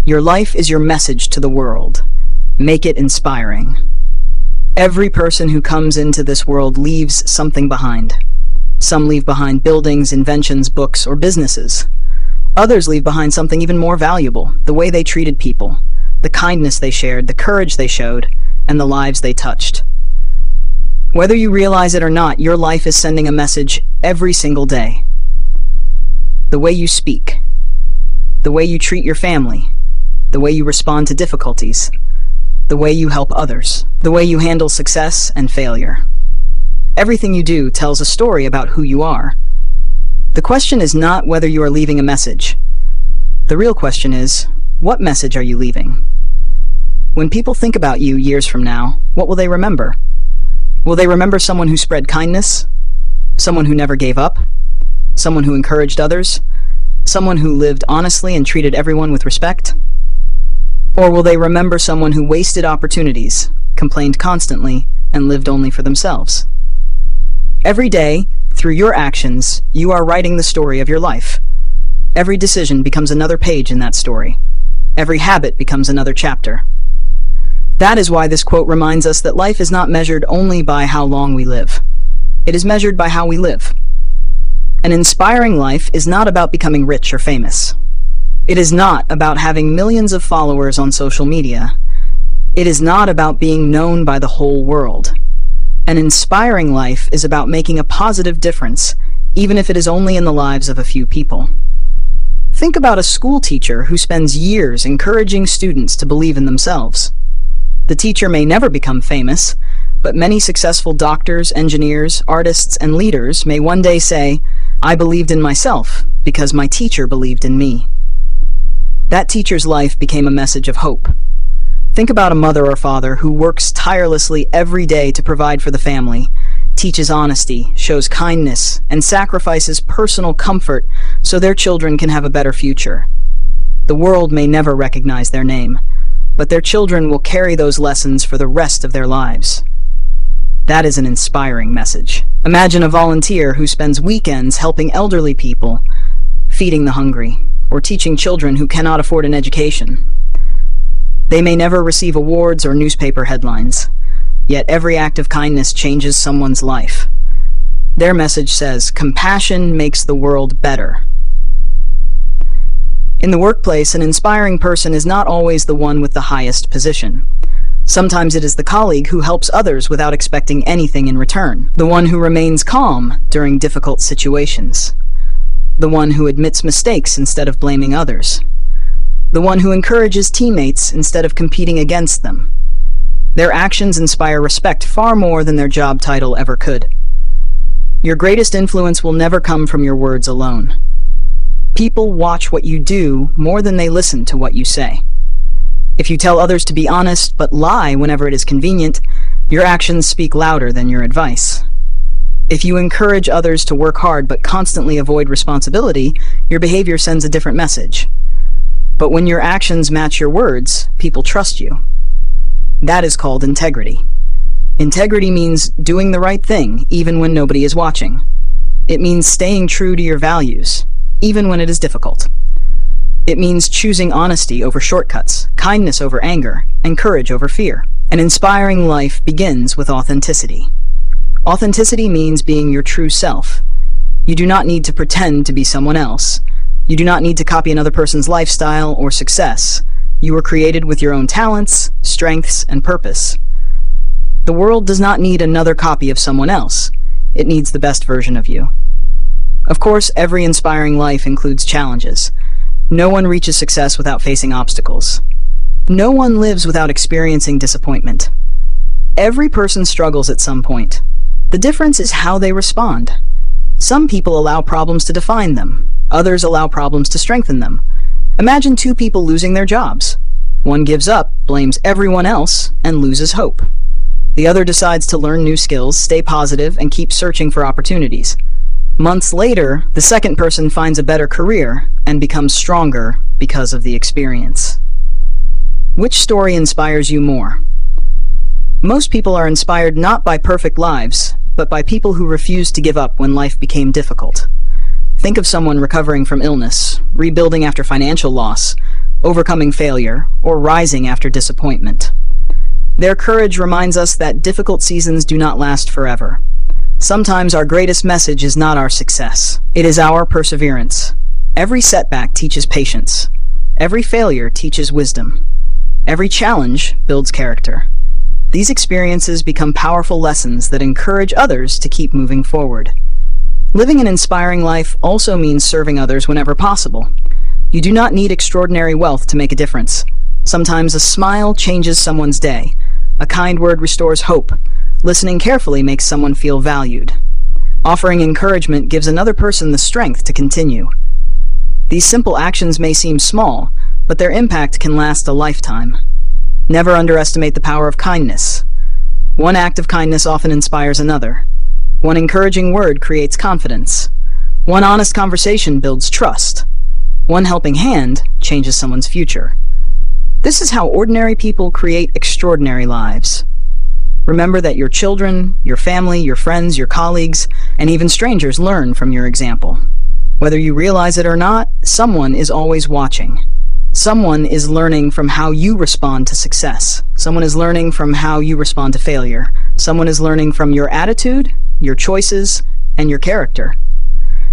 Your life is your message to the world. Make it inspiring. Every person who comes into this world leaves something behind. Some leave behind buildings, inventions, books, or businesses. Others leave behind something even more valuable, the way they treated people, the kindness they shared, the courage they showed, and the lives they touched. Whether you realize it or not, your life is sending a message every single day. The way you speak, the way you treat your family, the way you respond to difficulties, the way you help others, the way you handle success and failure. Everything you do tells a story about who you are. The question is not whether you are leaving a message. The real question is, what message are you leaving? When people think about you years from now, what will they remember? Will they remember someone who spread kindness? Someone who never gave up? Someone who encouraged others? Someone who lived honestly and treated everyone with respect? Or will they remember someone who wasted opportunities, complained constantly, and lived only for themselves? Every day, through your actions, you are writing the story of your life. Every decision becomes another page in that story. Every habit becomes another chapter. That is why this quote reminds us that life is not measured only by how long we live. It is measured by how we live. An inspiring life is not about becoming rich or famous. It is not about having millions of followers on social media. It is not about being known by the whole world. An inspiring life is about making a positive difference, even if it is only in the lives of a few people. Think about a school teacher who spends years encouraging students to believe in themselves. The teacher may never become famous, but many successful doctors, engineers, artists, and leaders may one day say, "I believed in myself because my teacher believed in me." That teacher's life became a message of hope. Think about a mother or father who works tirelessly every day to provide for the family, teaches honesty, shows kindness, and sacrifices personal comfort so their children can have a better future. The world may never recognize their name, but their children will carry those lessons for the rest of their lives. That is an inspiring message. Imagine a volunteer who spends weekends helping elderly people, feeding the hungry, or teaching children who cannot afford an education. They may never receive awards or newspaper headlines, yet every act of kindness changes someone's life. Their message says, "Compassion makes the world better." In the workplace, an inspiring person is not always the one with the highest position. Sometimes it is the colleague who helps others without expecting anything in return, the one who remains calm during difficult situations, the one who admits mistakes instead of blaming others, the one who encourages teammates instead of competing against them. Their actions inspire respect far more than their job title ever could. Your greatest influence will never come from your words alone. People watch what you do more than they listen to what you say. If you tell others to be honest but lie whenever it is convenient, your actions speak louder than your advice. If you encourage others to work hard but constantly avoid responsibility, your behavior sends a different message. But when your actions match your words, people trust you. That is called integrity. Integrity means doing the right thing even when nobody is watching. It means staying true to your values, even when it is difficult. It means choosing honesty over shortcuts, kindness over anger, and courage over fear. An inspiring life begins with authenticity. Authenticity means being your true self. You do not need to pretend to be someone else. You do not need to copy another person's lifestyle or success. You were created with your own talents, strengths, and purpose. The world does not need another copy of someone else. It needs the best version of you. Of course, every inspiring life includes challenges. No one reaches success without facing obstacles. No one lives without experiencing disappointment. Every person struggles at some point. The difference is how they respond. Some people allow problems to define them. Others allow problems to strengthen them. Imagine two people losing their jobs. One gives up, blames everyone else, and loses hope. The other decides to learn new skills, stay positive, and keep searching for opportunities. Months later, the second person finds a better career and becomes stronger because of the experience. Which story inspires you more? Most people are inspired not by perfect lives, but by people who refused to give up when life became difficult. Think of someone recovering from illness, rebuilding after financial loss, overcoming failure, or rising after disappointment. Their courage reminds us that difficult seasons do not last forever. Sometimes our greatest message is not our success. It is our perseverance. Every setback teaches patience. Every failure teaches wisdom. Every challenge builds character. These experiences become powerful lessons that encourage others to keep moving forward. Living an inspiring life also means serving others whenever possible. You do not need extraordinary wealth to make a difference. Sometimes a smile changes someone's day. A kind word restores hope. Listening carefully makes someone feel valued. Offering encouragement gives another person the strength to continue. These simple actions may seem small, but their impact can last a lifetime. Never underestimate the power of kindness. One act of kindness often inspires another. One encouraging word creates confidence. One honest conversation builds trust. One helping hand changes someone's future. This is how ordinary people create extraordinary lives. Remember that your children, your family, your friends, your colleagues, and even strangers learn from your example. Whether you realize it or not, someone is always watching. Someone is learning from how you respond to success. Someone is learning from how you respond to failure. Someone is learning from your attitude, your choices, and your character.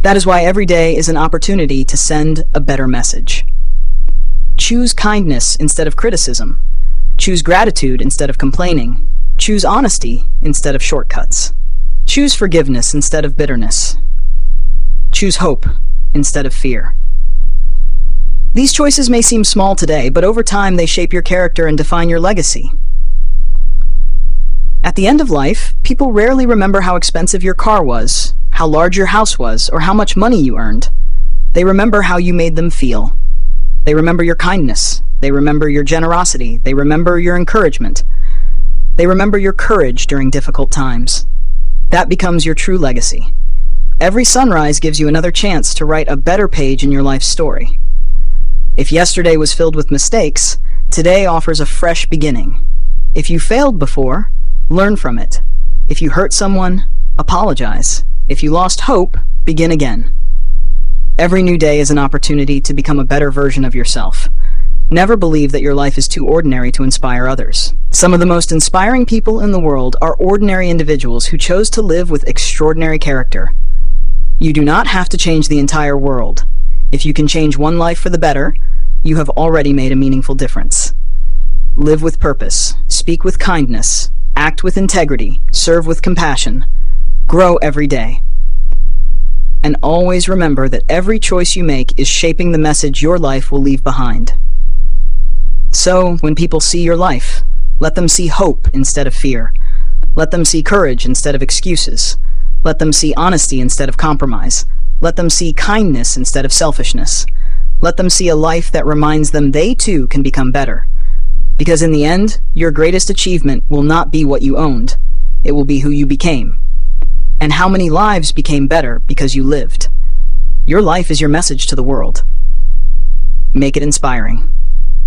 That is why every day is an opportunity to send a better message. Choose kindness instead of criticism. Choose gratitude instead of complaining. Choose honesty instead of shortcuts. Choose forgiveness instead of bitterness. Choose hope instead of fear. These choices may seem small today, but over time they shape your character and define your legacy. At the end of life, people rarely remember how expensive your car was, how large your house was, or how much money you earned. They remember how you made them feel. They remember your kindness. They remember your generosity. They remember your encouragement. They remember your courage during difficult times. That becomes your true legacy. Every sunrise gives you another chance to write a better page in your life story. If yesterday was filled with mistakes, today offers a fresh beginning. If you failed before, learn from it. If you hurt someone, apologize. If you lost hope, begin again. Every new day is an opportunity to become a better version of yourself. Never believe that your life is too ordinary to inspire others. Some of the most inspiring people in the world are ordinary individuals who chose to live with extraordinary character. You do not have to change the entire world. If you can change one life for the better, you have already made a meaningful difference. Live with purpose, speak with kindness, act with integrity, serve with compassion, grow every day. And always remember that every choice you make is shaping the message your life will leave behind. So, when people see your life, let them see hope instead of fear. Let them see courage instead of excuses. Let them see honesty instead of compromise. Let them see kindness instead of selfishness. Let them see a life that reminds them they too can become better. Because in the end, your greatest achievement will not be what you owned. It will be who you became. And how many lives became better because you lived. Your life is your message to the world. Make it inspiring.